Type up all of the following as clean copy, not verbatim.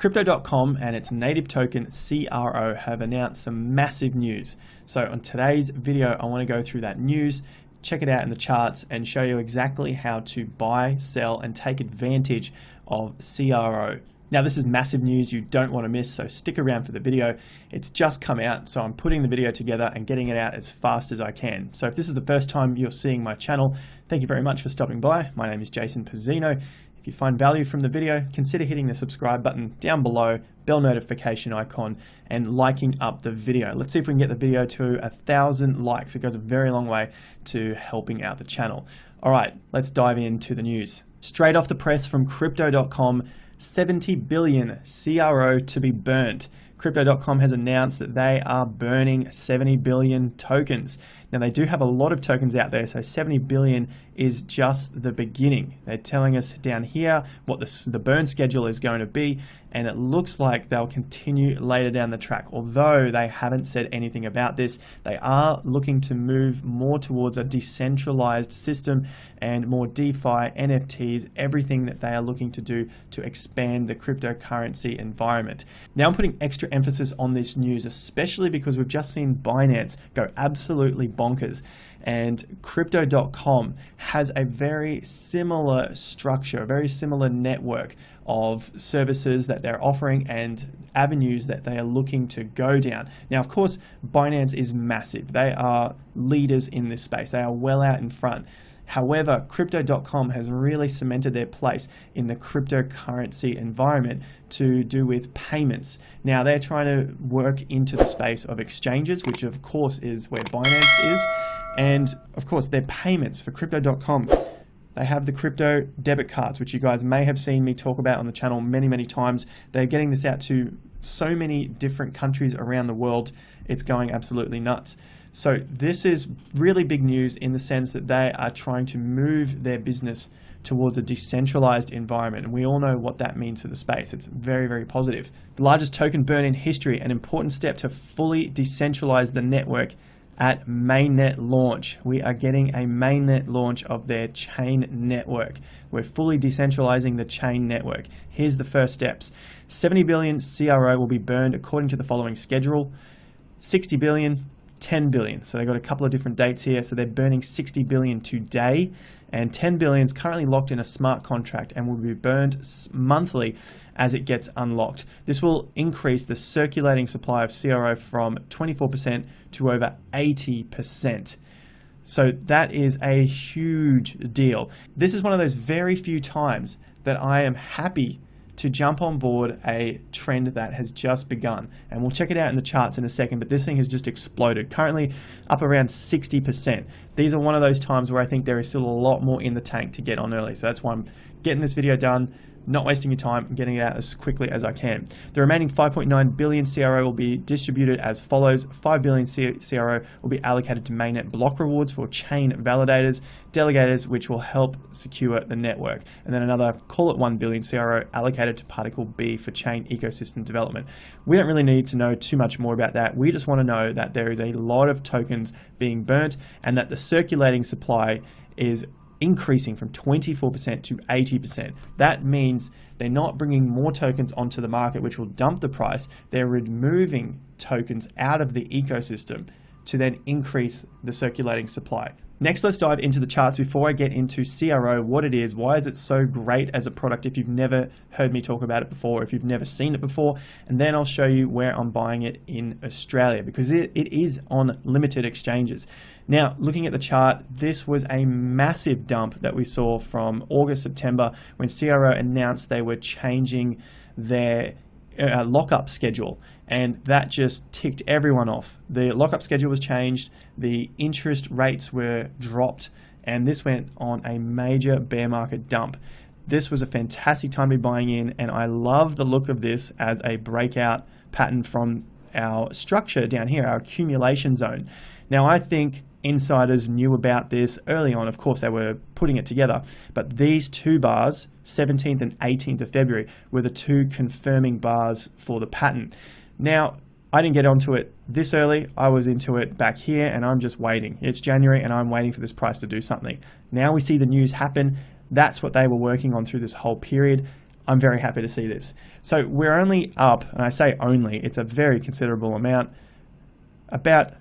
Crypto.com and its native token CRO have announced some massive news. So on today's video, I want to go through that news, check it out in the charts, and show you exactly how to buy, sell, and take advantage of CRO. Now this is massive news you don't want to miss, so stick around for the video. It's just come out, so I'm putting the video together and getting it out as fast as I can. So if this is the first time you're seeing my channel, thank you very much for stopping by. My name is 𝗙𝗏𝗘𝗧𝗏𝗍𝗏. If you find value from the video, consider hitting the subscribe button down below, bell notification icon, and liking up the video. Let's see if we can get the video to 1,000 likes. It goes a very long way to helping out the channel. All right, let's dive into the news. Straight off the press from Crypto.com, 70 billion CRO to be burnt. Crypto.com has announced that they are burning 70 billion tokens. Now they do have a lot of tokens out there, so 70 billion is just the beginning. They're telling us down here what the burn schedule is going to be, and it looks like they'll continue later down the track. Although they haven't said anything about this, they are looking to move more towards a decentralized system and more DeFi, NFTs, everything that they are looking to do to expand the cryptocurrency environment. Now I'm putting extra emphasis on this news, especially because we've just seen Binance go absolutely bonkers, and Crypto.com has a very similar structure, a very similar network of services that they're offering and avenues that they are looking to go down. Now, of course, Binance is massive. They are leaders in this space. They are well out in front. However, Crypto.com has really cemented their place in the cryptocurrency environment to do with payments. Now, they're trying to work into the space of exchanges, which of course is where Binance is. And of course, their payments for Crypto.com. They have the crypto debit cards, which you guys may have seen me talk about on the channel many times. They're getting this out to so many different countries around the world. It's going absolutely nuts. So this is really big news in the sense that they are trying to move their business towards a decentralized environment. And we all know what that means for the space. It's very positive. The largest token burn in history, an important step to fully decentralize the network at mainnet launch. We are getting a mainnet launch of their chain network. We're fully decentralizing the chain network. Here's the first steps. 70 billion CRO will be burned according to the following schedule. 60 billion, 10 billion. So they've got a couple of different dates here. So they're burning 60 billion today, and 10 billion is currently locked in a smart contract and will be burned monthly as it gets unlocked. This will increase the circulating supply of CRO from 24% to over 80%. So that is a huge deal. This is one of those very few times that I am happy to jump on board a trend that has just begun. And we'll check it out in the charts in a second, but this thing has just exploded, currently up around 60%. These are one of those times where I think there is still a lot more in the tank to get on early. So that's why I'm getting this video done, not wasting your time, and getting it out as quickly as I can. The remaining 5.9 billion CRO will be distributed as follows. 5 billion CRO will be allocated to mainnet block rewards for chain validators, delegators, which will help secure the network. And then another, call it 1 billion CRO allocated to Particle B for chain ecosystem development. We don't really need to know too much more about that. We just want to know that there is a lot of tokens being burnt and that the circulating supply is increasing from 24% to 80%. That means they're not bringing more tokens onto the market, which will dump the price. They're removing tokens out of the ecosystem to then increase the circulating supply. Next, let's dive into the charts before I get into CRO, what it is, why is it so great as a product if you've never heard me talk about it before, if you've never seen it before, and then I'll show you where I'm buying it in Australia because it is on limited exchanges. Now, looking at the chart, this was a massive dump that we saw from August, September when CRO announced they were changing their lockup schedule, and that just ticked everyone off. The lockup schedule was changed, the interest rates were dropped, and this went on a major bear market dump. This was a fantastic time to be buying in, and I love the look of this as a breakout pattern from our structure down here, our accumulation zone. Now, I think insiders knew about this early on. Of course, they were putting it together, but these two bars, 17th and 18th of February, were the two confirming bars for the pattern. Now, I didn't get onto it this early. I was into it back here, and I'm just waiting. It's January, and I'm waiting for this price to do something. Now we see the news happen. That's what they were working on through this whole period. I'm very happy to see this. So we're only up, and I say only, it's a very considerable amount, about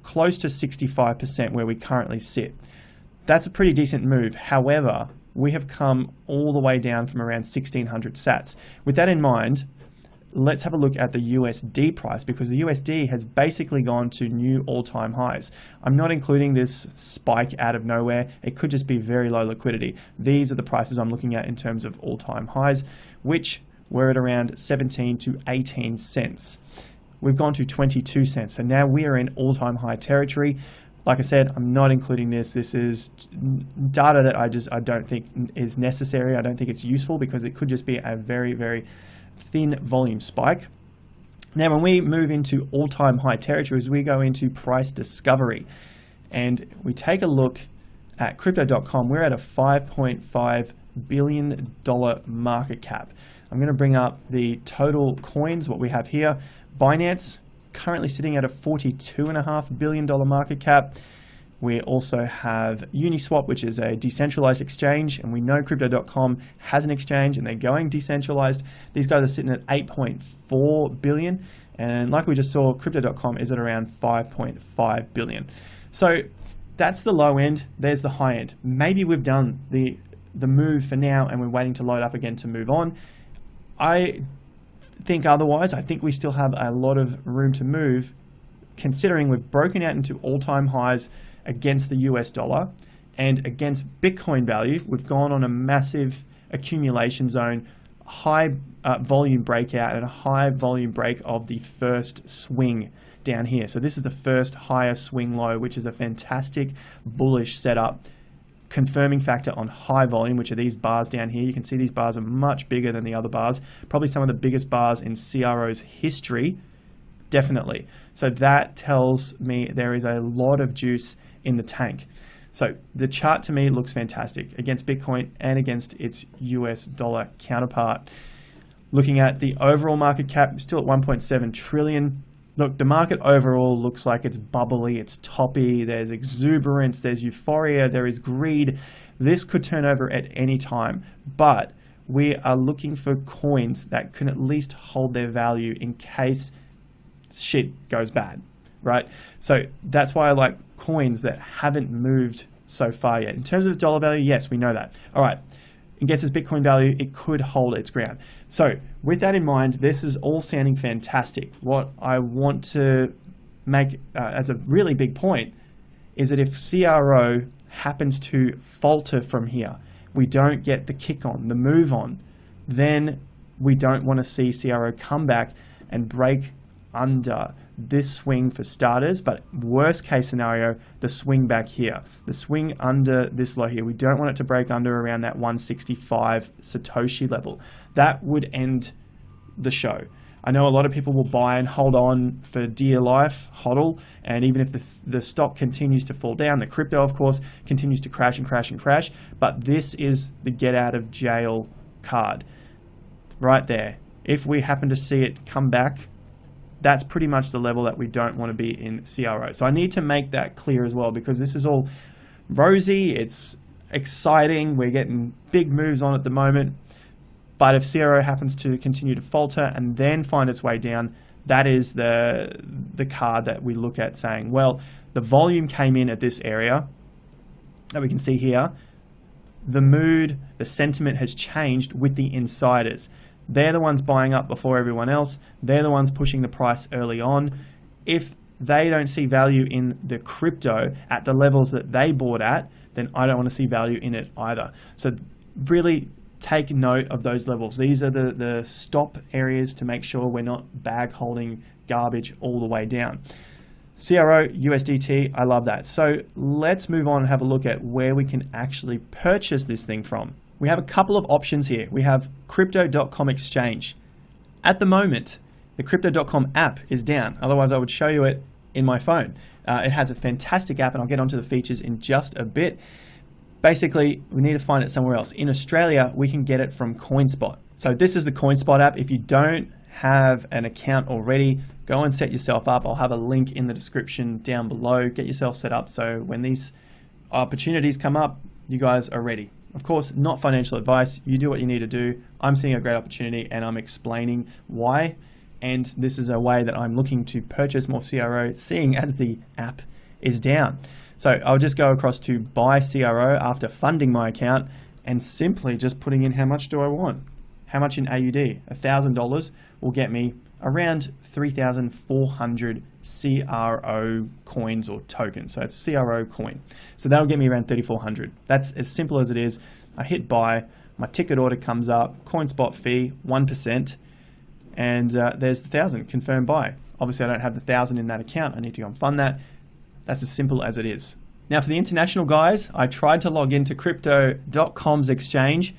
close to 65% where we currently sit. That's a pretty decent move. However, we have come all the way down from around 1600 sats. With that in mind, let's have a look at the USD price, because the USD has basically gone to new all-time highs. I'm not including this spike out of nowhere. It could just be very low liquidity. These are the prices I'm looking at in terms of all-time highs, which were at around 17 to 18 cents. We've gone to 22 cents. So now we are in all-time high territory. Like I said, I'm not including this. This is data that I don't think is necessary. I don't think it's useful, because it could just be a very, very thin volume spike. Now, when we move into all-time high territories, we go into price discovery, and we take a look at crypto.com. We're at a $5.5 billion market cap. I'm going to bring up the total coins, what we have here. Binance, currently sitting at a $42.5 billion market cap. We also have Uniswap, which is a decentralized exchange, and we know crypto.com has an exchange and they're going decentralized. These guys are sitting at 8.4 billion, and like we just saw, crypto.com is at around 5.5 billion. So that's the low end, there's the high end. Maybe we've done the move for now and we're waiting to load up again to move on. I think otherwise. I think we still have a lot of room to move, considering we've broken out into all-time highs against the US dollar and against Bitcoin value. We've gone on a massive accumulation zone, high volume breakout, and a high volume break of the first swing down here. So this is the first higher swing low, which is a fantastic bullish setup, confirming factor on high volume, which are these bars down here. You can see these bars are much bigger than the other bars, probably some of the biggest bars in CRO's history, definitely. So that tells me there is a lot of juice in the tank. So the chart to me looks fantastic against Bitcoin and against its US dollar counterpart. Looking at the overall market cap, still at 1.7 trillion. Look, the market overall looks like it's bubbly, it's toppy, there's exuberance, there's euphoria, there is greed. This could turn over at any time, but we are looking for coins that can at least hold their value in case shit goes bad, right? So that's why I like coins that haven't moved so far yet. In terms of dollar value, yes, we know that. All right, against its Bitcoin value, it could hold its ground. So with that in mind, this is all sounding fantastic. What I want to make as a really big point is that if CRO happens to falter from here, we don't get the kick on, the move on, then we don't want to see CRO come back and break under this swing for starters, but worst case scenario, the swing back here, the swing under this low here. We don't want it to break under around that 165 Satoshi level. That would end the show. I know a lot of people will buy and hold on for dear life, hodl, and even if the stock continues to fall down, the crypto, of course, continues to crash and crash and crash, but this is the get out of jail card right there. If we happen to see it come back, that's pretty much the level that we don't want to be in CRO. So I need to make that clear as well, because this is all rosy, it's exciting, we're getting big moves on at the moment. But if CRO happens to continue to falter and then find its way down, that is the card that we look at saying, well, the volume came in at this area that we can see here. The mood, the sentiment has changed with the insiders. They're the ones buying up before everyone else. They're the ones pushing the price early on. If they don't see value in the crypto at the levels that they bought at, then I don't want to see value in it either. So really take note of those levels. These are the stop areas to make sure we're not bag holding garbage all the way down. CRO, USDT, I love that. So let's move on and have a look at where we can actually purchase this thing from. We have a couple of options here. We have crypto.com exchange. At the moment, the crypto.com app is down. Otherwise, I would show you it in my phone. It has a fantastic app, and I'll get onto the features in just a bit. Basically, we need to find it somewhere else. In Australia, we can get it from CoinSpot. So this is the CoinSpot app. If you don't have an account already, go and set yourself up. I'll have a link in the description down below. Get yourself set up so when these opportunities come up, you guys are ready. Of course, not financial advice. You do what you need to do. I'm seeing a great opportunity and I'm explaining why. And this is a way that I'm looking to purchase more CRO, seeing as the app is down. So I'll just go across to buy CRO after funding my account and simply just putting in how much do I want. How much in AUD? $1,000 will get me around 3,400 CRO coins or tokens. So it's CRO coin. So that'll get me around 3,400. That's as simple as it is. I hit buy, my ticket order comes up, coin spot fee, 1%, and there's the 1,000, confirm buy. Obviously I don't have the 1,000 in that account. I need to go and fund that. That's as simple as it is. Now for the international guys, I tried to log into Crypto.com's exchange.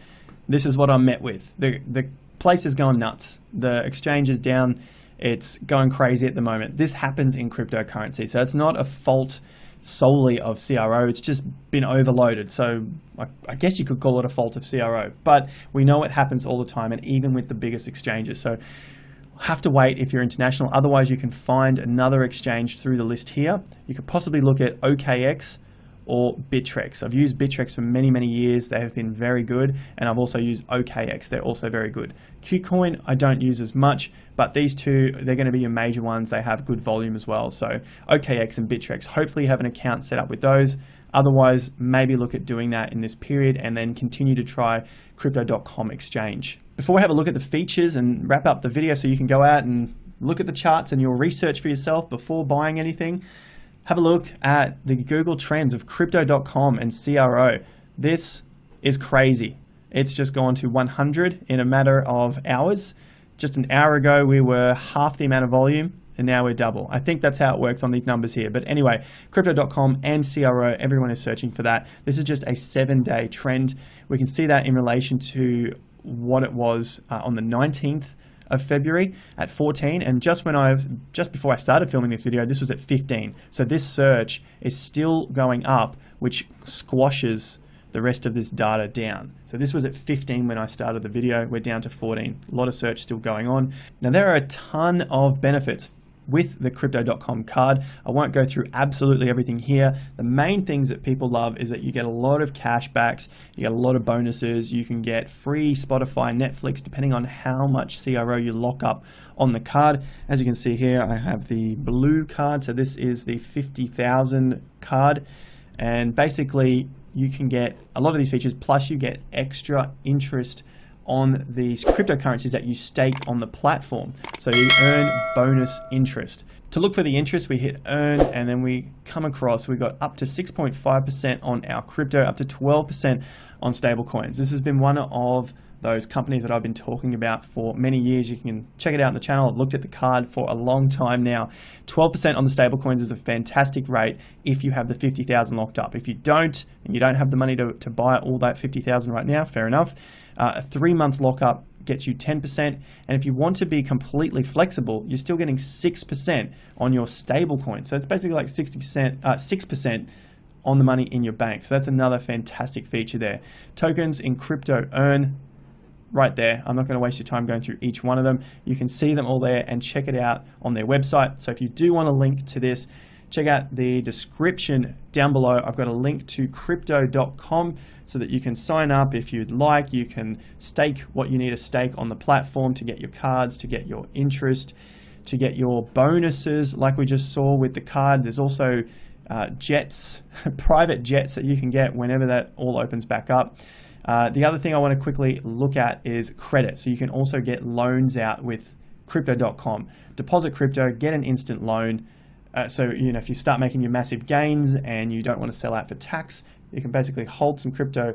This is what I'm met with. The place is going nuts. The exchange is down. It's going crazy at the moment. This happens in cryptocurrency. So it's not a fault solely of CRO. It's just been overloaded. So I guess you could call it a fault of CRO. But we know it happens all the time, and even with the biggest exchanges. So have to wait if you're international. Otherwise, you can find another exchange through the list here. You could possibly look at OKX or Bittrex. I've used Bittrex for many, many years. They have been very good. And I've also used OKX. They're also very good. KuCoin, I don't use as much, but these two, they're going to be your major ones. They have good volume as well. So OKX and Bittrex, hopefully you have an account set up with those. Otherwise, maybe look at doing that in this period and then continue to try Crypto.com exchange. Before we have a look at the features and wrap up the video so you can go out and look at the charts and your research for yourself before buying anything, have a look at the Google Trends of Crypto.com and CRO. This is crazy. It's just gone to 100 in a matter of hours. Just an hour ago, we were half the amount of volume, and now we're double. I think that's how it works on these numbers here. But anyway, Crypto.com and CRO, everyone is searching for that. This is just a 7-day trend. We can see that in relation to what it was on the 19th of February at 14, and just before I started filming this video, this was at 15. So this search is still going up, which squashes the rest of this data down. So this was at 15 when I started the video. We're down to 14. A lot of search still going on. Now there are a ton of benefits with the Crypto.com card. I won't go through absolutely everything here. The main things that people love is that you get a lot of cash backs, you get a lot of bonuses, you can get free Spotify, Netflix, depending on how much CRO you lock up on the card. As you can see here, I have the blue card, so this is the 50,000 card, and basically you can get a lot of these features, plus you get extra interest on the cryptocurrencies that you stake on the platform. So you earn bonus interest. To look for the interest, we hit earn, and then we come across, we got up to 6.5% on our crypto, up to 12% on stable coins. This has been one of those companies that I've been talking about for many years. You can check it out on the channel. I've looked at the card for a long time now. 12% on the stable coins is a fantastic rate if you have the 50,000 locked up. If you don't, and you don't have the money to buy all that 50,000 right now, fair enough. A 3-month lockup gets you 10%. And if you want to be completely flexible, you're still getting 6% on your stable coin. So it's basically like 6% on the money in your bank. So that's another fantastic feature there. Tokens in crypto earn right there. I'm not going to waste your time going through each one of them. You can see them all there and check it out on their website. So if you do want a link to this, check out the description down below. I've got a link to Crypto.com so that you can sign up if you'd like. You can stake what you need to stake on the platform to get your cards, to get your interest, to get your bonuses like we just saw with the card. There's also jets, private jets that you can get whenever that all opens back up. The other thing I want to quickly look at is credit. So you can also get loans out with Crypto.com. Deposit crypto, get an instant loan. So if you start making your massive gains and you don't want to sell out for tax, you can basically hold some crypto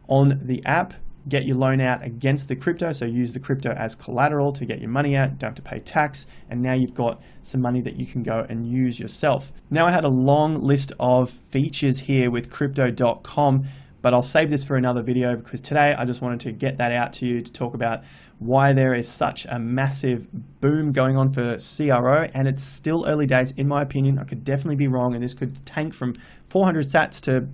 on the app, get your loan out against the crypto. So use the crypto as collateral to get your money out. Don't have to pay tax. And now you've got some money that you can go and use yourself. Now I had a long list of features here with Crypto.com, but I'll save this for another video because today I just wanted to get that out to you to talk about why there is such a massive boom going on for CRO, and it's still early days in my opinion. I could definitely be wrong, and this could tank from 400 sats to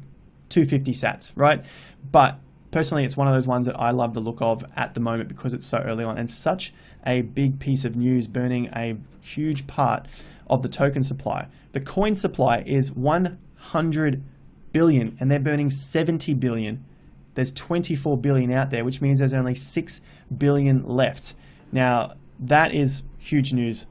250 sats, right? But personally, it's one of those ones that I love the look of at the moment because it's so early on and such a big piece of news burning a huge part of the token supply. The coin supply is 100 billion and they're burning 70 billion There's 24 billion out there, which means there's only 6 billion left. Now, that is huge news.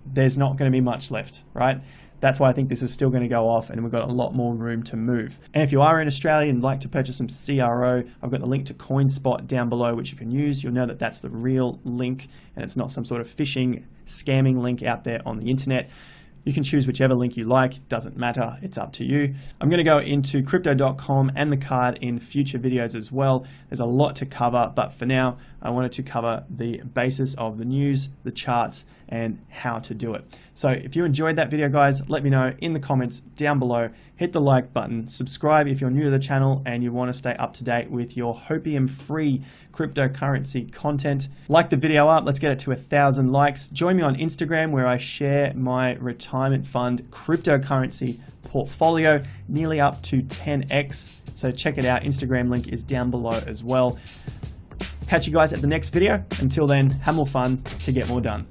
There's not going to be much left, right? That's why I think this is still going to go off and we've got a lot more room to move. And if you are in Australia and like to purchase some CRO, I've got the link to CoinSpot down below, which you can use. You'll know that that's the real link and it's not some sort of phishing, scamming link out there on the internet. You can choose whichever link you like, doesn't matter, it's up to you. I'm going to go into crypto.com and the card in future videos as well. There's a lot to cover, but for now, I wanted to cover the basis of the news, the charts, and how to do it. So if you enjoyed that video, guys, let me know in the comments down below. Hit the like button, subscribe if you're new to the channel and you want to stay up to date with your Hopium-free cryptocurrency content. Like the video up, let's get it to 1,000 likes. Join me on Instagram where I share my retirement fund cryptocurrency portfolio, nearly up to 10x. So check it out. Instagram link is down below as well. Catch you guys at the next video. Until then, have more fun to get more done.